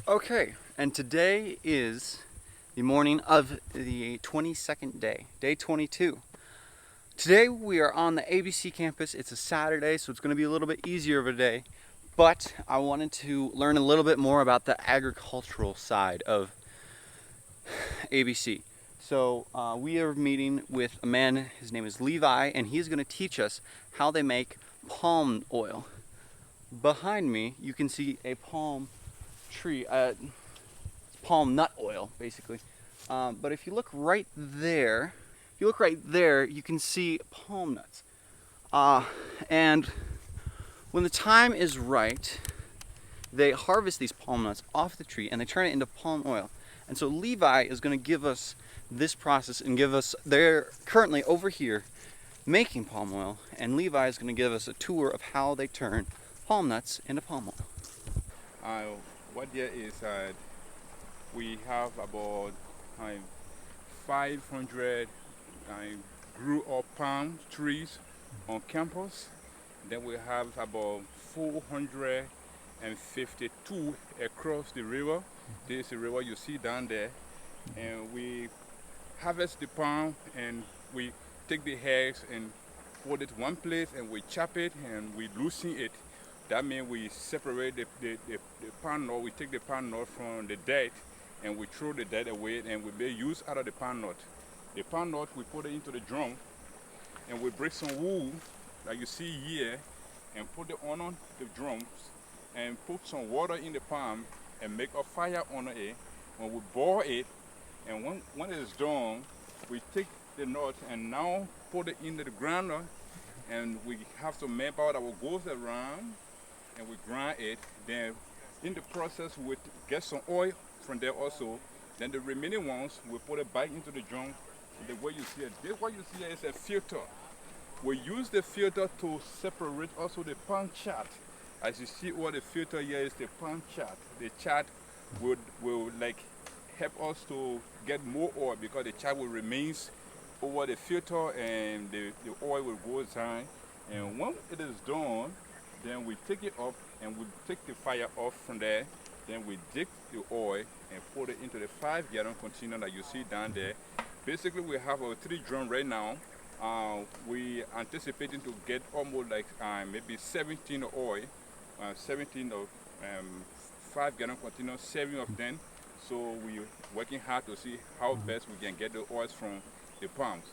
Okay, and today is the morning of the 22nd day, day 22. Today we are on the ABC campus. It's a Saturday, so it's going to be a little bit easier of a day, but I wanted to learn a little bit more about the agricultural side of ABC. So we are meeting with a man, his name is Levi, and he's going to teach us how they make palm oil. Behind me, you can see a palm tree, palm nut oil, basically. But if you look right there, you can see palm nuts. And when the time is right, they harvest these palm nuts off the tree and they turn it into palm oil. And so Levi is going to give us this process and they're currently over here making palm oil, and Levi is going to give us a tour of how they turn palm nuts into palm oil. What there is, we have about 500 grew up palm trees on campus. Then we have about 452 across the river. This is the river you see down there. And we harvest the palm and we take the heads and put it one place and we chop it and we loosen it. That means we separate the palm nut. We take the palm nut from the dirt and we throw the dirt away and we make use out of the palm nut. The palm nut, we put it into the drum and we break some wool like you see here and put it on the drums and put some water in the palm and make a fire on it. When we boil it, and when it is done, we take the nut and now put it into the grinder, and we have some manpower that will go around and we grind it. Then in the process we get some oil from there also. Then the remaining ones we put it back into the drum. The way you see it, what you see here is a filter. We use the filter to separate also the palm chat. As you see, all the filter here is the palm chat. The chat will like help us to get more oil because the chat will remain over the filter and the oil will go down. And when it is done, then we take it up and we take the fire off from there. Then we dig the oil and put it into the 5-gallon container that you see down there. Basically, we have our 3 drum right now. We anticipating to get almost like maybe 17 oil, 17 of 5-gallon containers, 7 of them. So we're working hard to see how best we can get the oils from the palms.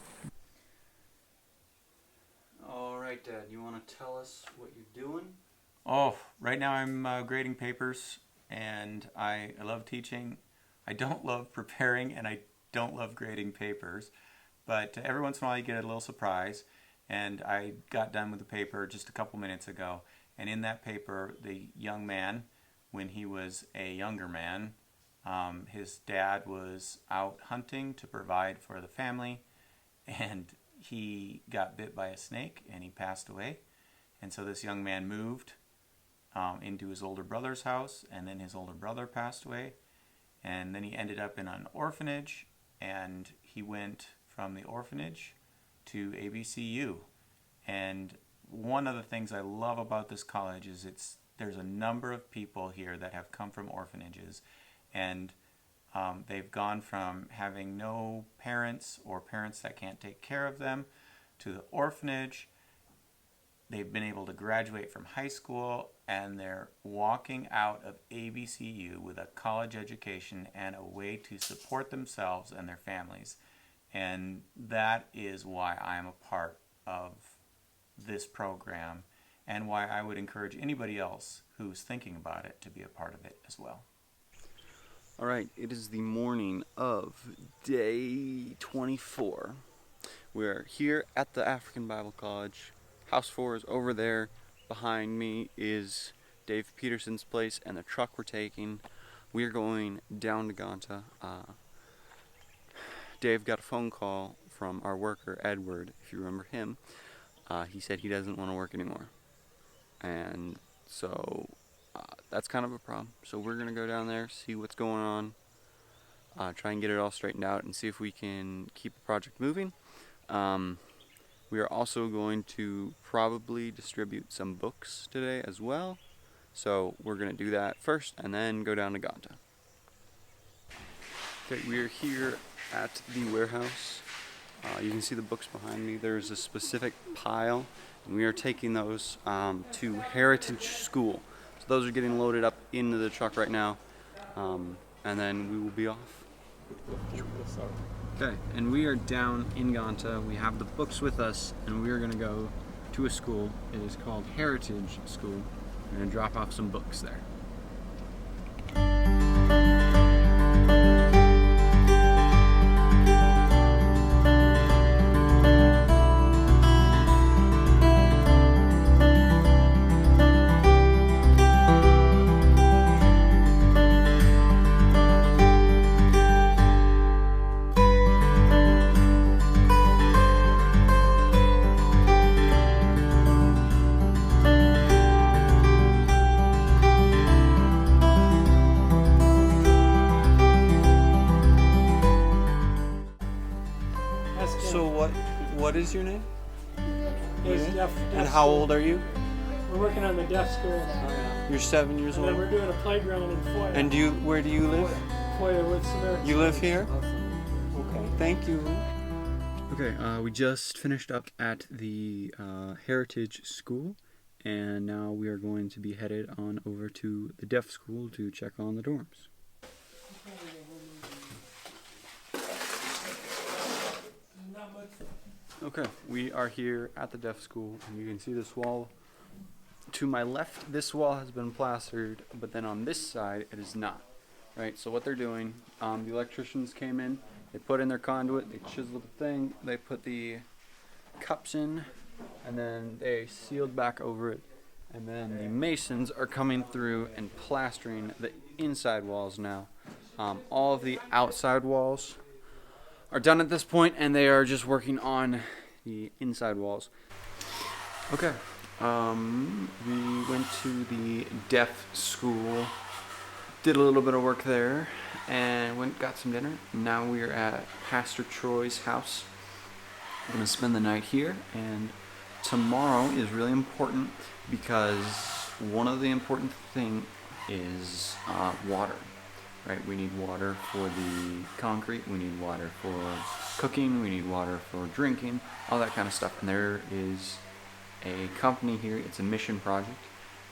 All right, Dad, you want to tell us what you're doing? Oh, right now I'm grading papers, and I love teaching. I don't love preparing, and I don't love grading papers, but every once in a while you get a little surprise, and I got done with the paper just a couple minutes ago, and in that paper, the young man, when he was a younger man, his dad was out hunting to provide for the family, and he got bit by a snake and he passed away. And so this young man moved into his older brother's house, and then his older brother passed away, and then he ended up in an orphanage, and he went from the orphanage to ABCU. And one of the things I love about this college is there's a number of people here that have come from orphanages, and they've gone from having no parents or parents that can't take care of them to the orphanage. They've been able to graduate from high school, and they're walking out of ABCU with a college education and a way to support themselves and their families. And that is why I am a part of this program, and why I would encourage anybody else who's thinking about it to be a part of it as well. All right, it is the morning of day 24. We're here at the African Bible College. House 4 is over there. Behind me is Dave Peterson's place and the truck we're taking. We're going down to Ganta. Dave got a phone call from our worker, Edward, if you remember him. He said he doesn't want to work anymore. And so that's kind of a problem. So we're going to go down there, see what's going on, try and get it all straightened out and see if we can keep the project moving. We are also going to probably distribute some books today as well. So we're going to do that first and then go down to Ganta. Okay, we are here at the warehouse. You can see the books behind me. There's a specific pile, and we are taking those to Heritage School. So those are getting loaded up into the truck right now, and then we will be off. Okay, and we are down in Ganta. We have the books with us, and we are going to go to a school. It is called Heritage School. We're going to drop off some books there. So what is your name? Is deaf And how school. old are you? We're working on the deaf school now. You're 7 years And then old. we're doing a playground in Foya. And where do you live? Foya with Samaritan. You live here? Okay, thank you. Okay, we just finished up at the Heritage School, and now we are going to be headed on over to the deaf school to check on the dorms. Okay, we are here at the deaf school, and you can see this wall. To my left, this wall has been plastered, but then on this side, it is not. Right, so what they're doing, the electricians came in, they put in their conduit, they chiseled the thing, they put the cups in, and then they sealed back over it. And then the masons are coming through and plastering the inside walls now. All of the outside walls are done at this point, and they are just working on the inside walls. Okay, we went to the deaf school, did a little bit of work there, and got some dinner. Now we are at Pastor Troy's house. We're gonna spend the night here, and tomorrow is really important because one of the important thing is water. Right, we need water for the concrete, we need water for cooking, we need water for drinking, all that kind of stuff. And there is a company here, it's a mission project,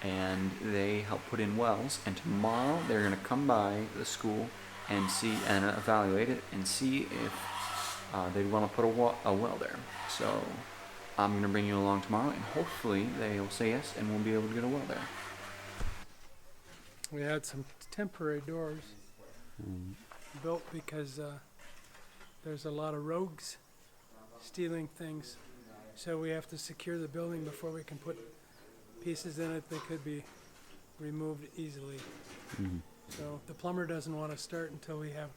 and they help put in wells. And tomorrow they're going to come by the school and see and evaluate it and see if they'd want to put a well there. So I'm going to bring you along tomorrow, and hopefully they will say yes, and we'll be able to get a well there. We had some temporary doors built because there's a lot of rogues stealing things. So we have to secure the building before we can put pieces in it that could be removed easily. So the plumber doesn't want to start until we have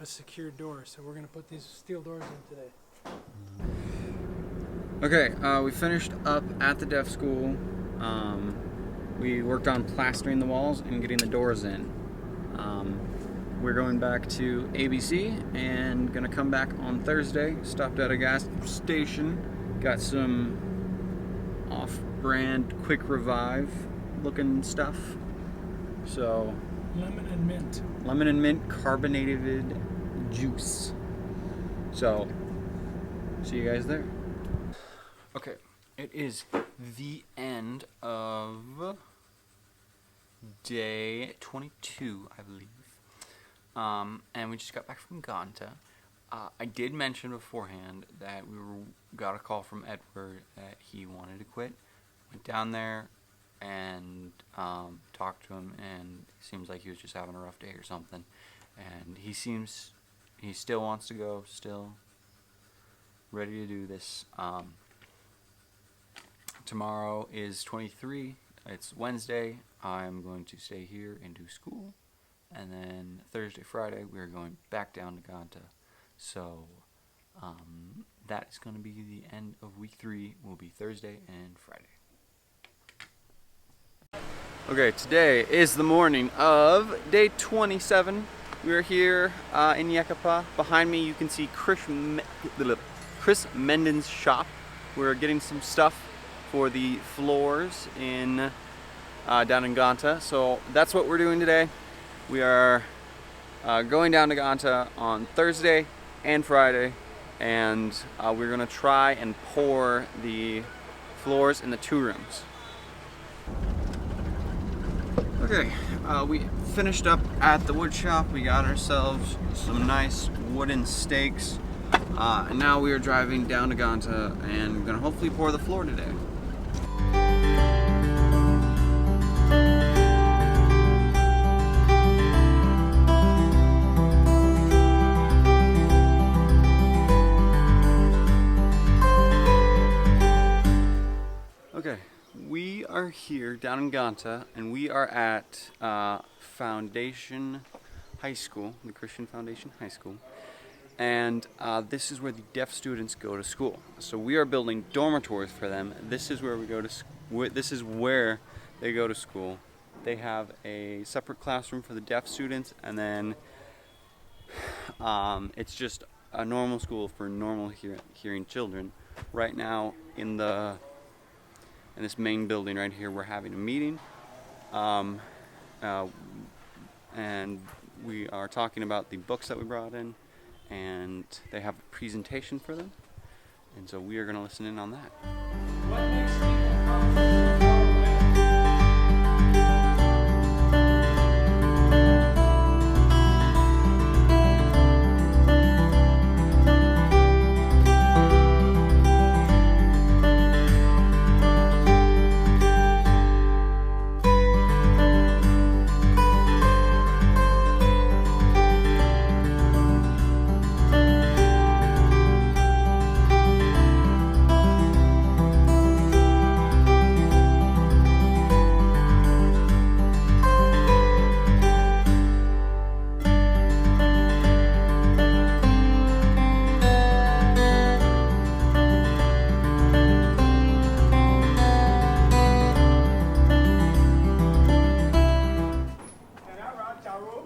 a secure door. So we're going to put these steel doors in today. Okay, we finished up at the deaf school. We worked on plastering the walls and getting the doors in. We're going back to ABC and gonna come back on Thursday. Stopped at a gas station, got some off-brand Quick Revive looking stuff. So lemon and mint carbonated juice. So see you guys there. Okay, it is the end of day 22, I believe. And we just got back from Ganta. I did mention beforehand that got a call from Edward that he wanted to quit. Went down there and talked to him, and it seems like he was just having a rough day or something. And he still wants to go, still ready to do this. Tomorrow is 23. It's Wednesday. I'm going to stay here and do school. And then Thursday, Friday, we're going back down to Ganta. So that is going to be the end of week 3. Will be Thursday and Friday. Okay, today is the morning of day 27. We're here in Yekapa. Behind me, you can see Chris Menden's shop. We're getting some stuff for the floors in down in Ganta. So that's what we're doing today. We are going down to Ganta on Thursday and Friday, and we're gonna try and pour the floors in the 2 rooms. Okay, we finished up at the wood shop. We got ourselves some nice wooden stakes, and now we are driving down to Ganta and gonna hopefully pour the floor today. Okay, we are here down in Ganta, and we are at Foundation High School, the Christian Foundation High School, and this is where the deaf students go to school. So we are building dormitories for them. This is where we go to. This is where they go to school. They have a separate classroom for the deaf students, and then it's just a normal school for normal hearing children. Right now, in this main building right here, we're having a meeting, and we are talking about the books that we brought in, and they have a presentation for them, and so we are going to listen in on that. What makes people come so far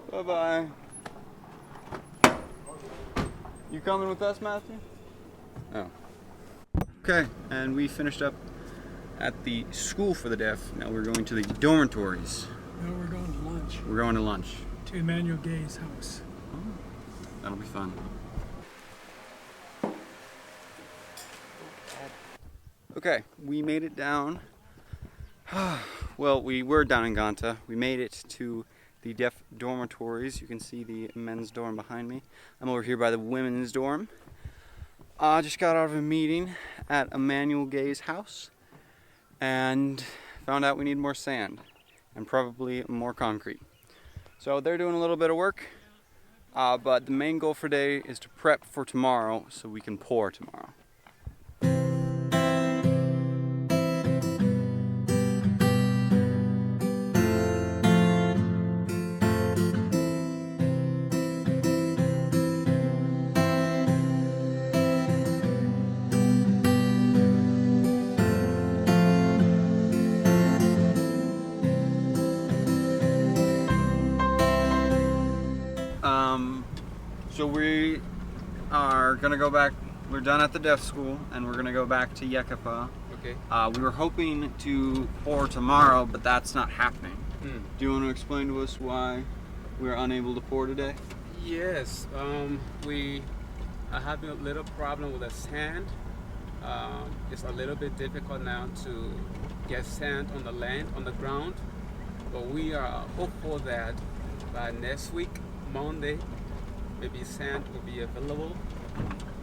Bye-bye. You coming with us, Matthew? Oh. Okay, and we finished up at the school for the deaf. Now we're going to the dormitories. Now we're going to lunch We're going to lunch. to Emmanuel Gay's house. That'll be fun. Okay, we made it down. Well, we were down in Ganta. We made it to the deaf dormitories. You can see the men's dorm behind me. I'm over here by the women's dorm. Just got out of a meeting at Emmanuel Gay's house and found out we need more sand and probably more concrete. So they're doing a little bit of work, but the main goal for today is to prep for tomorrow so we can pour tomorrow. So we are gonna go back. We're done at the deaf school, and we're gonna go back to Yekapa. Okay. We were hoping to pour tomorrow, but that's not happening. Mm. Do you want to explain to us why we are unable to pour today? Yes, we are having a little problem with the sand. It's a little bit difficult now to get sand on the land, on the ground, but we are hopeful that by next week, Monday, maybe sand will be available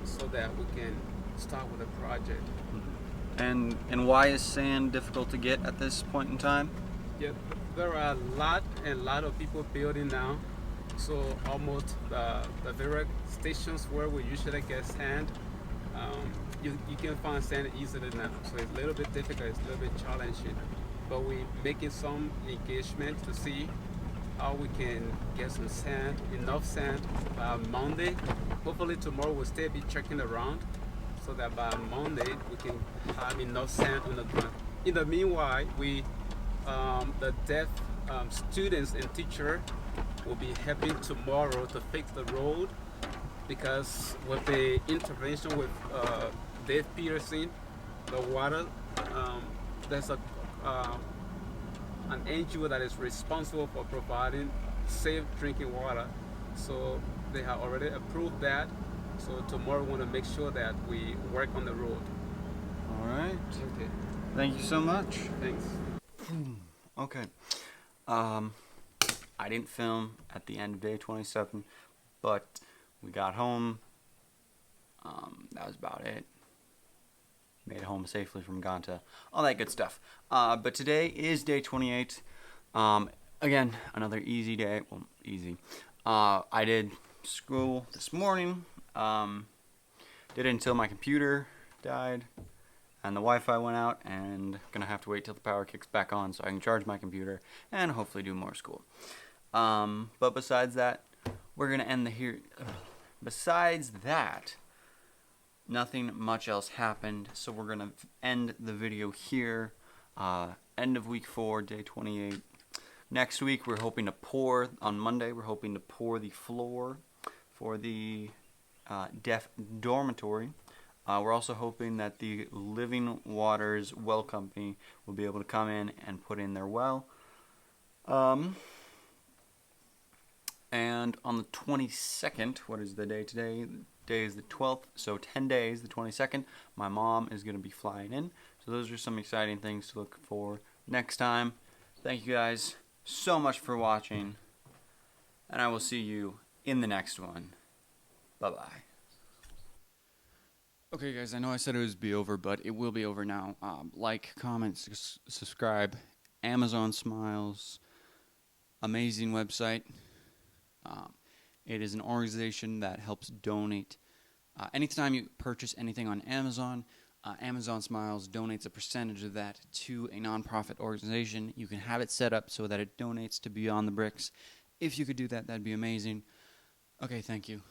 so that we can start with the project. And why is sand difficult to get at this point in time? Yeah, there are a lot of people building now. So almost the various stations where we usually get sand, you can find sand easily now. So it's a little bit difficult, it's a little bit challenging. But we're making some engagement to see how we can get some sand, enough sand by Monday. Hopefully tomorrow we'll still be checking around so that by Monday we can have enough sand on the ground. In the meanwhile, the deaf students and teacher will be helping tomorrow to fix the road, because with the intervention with Dave Peterson, the water, there's an NGO that is responsible for providing safe drinking water. So they have already approved that. So tomorrow we want to make sure that we work on the road. All right. Okay. Thank you so much. Thanks. Okay. I didn't film at the end of day 27, but we got home. That was about it. Made it home safely from Ganta. All that good stuff. But today is day 28. Again, another easy day. Well, easy. I did school this morning. Did it until my computer died and the Wi-Fi went out, and gonna have to wait till the power kicks back on so I can charge my computer and hopefully do more school. But besides that, we're gonna end the here. Besides that, nothing much else happened, so we're gonna end the video here. End of week 4, day 28. Next week, we're hoping to pour on Monday. We're hoping to pour the floor for the deaf dormitory. We're also hoping that the Living Waters Well Company will be able to come in and put in their well. And on the 22nd, what is the day today? The day is the 12th, so 10 days, the 22nd, my mom is going to be flying in. So those are some exciting things to look for next time. Thank you guys so much for watching, and I will see you in the next one. Bye-bye. Okay, guys, I know I said it was be over, but it will be over now. Like, comment, subscribe. Amazon Smiles, amazing website. It is an organization that helps donate. Anytime you purchase anything on Amazon, Amazon Smiles donates a percentage of that to a nonprofit organization. You can have it set up so that it donates to Beyond the Bricks. If you could do that, that'd be amazing. Okay, thank you.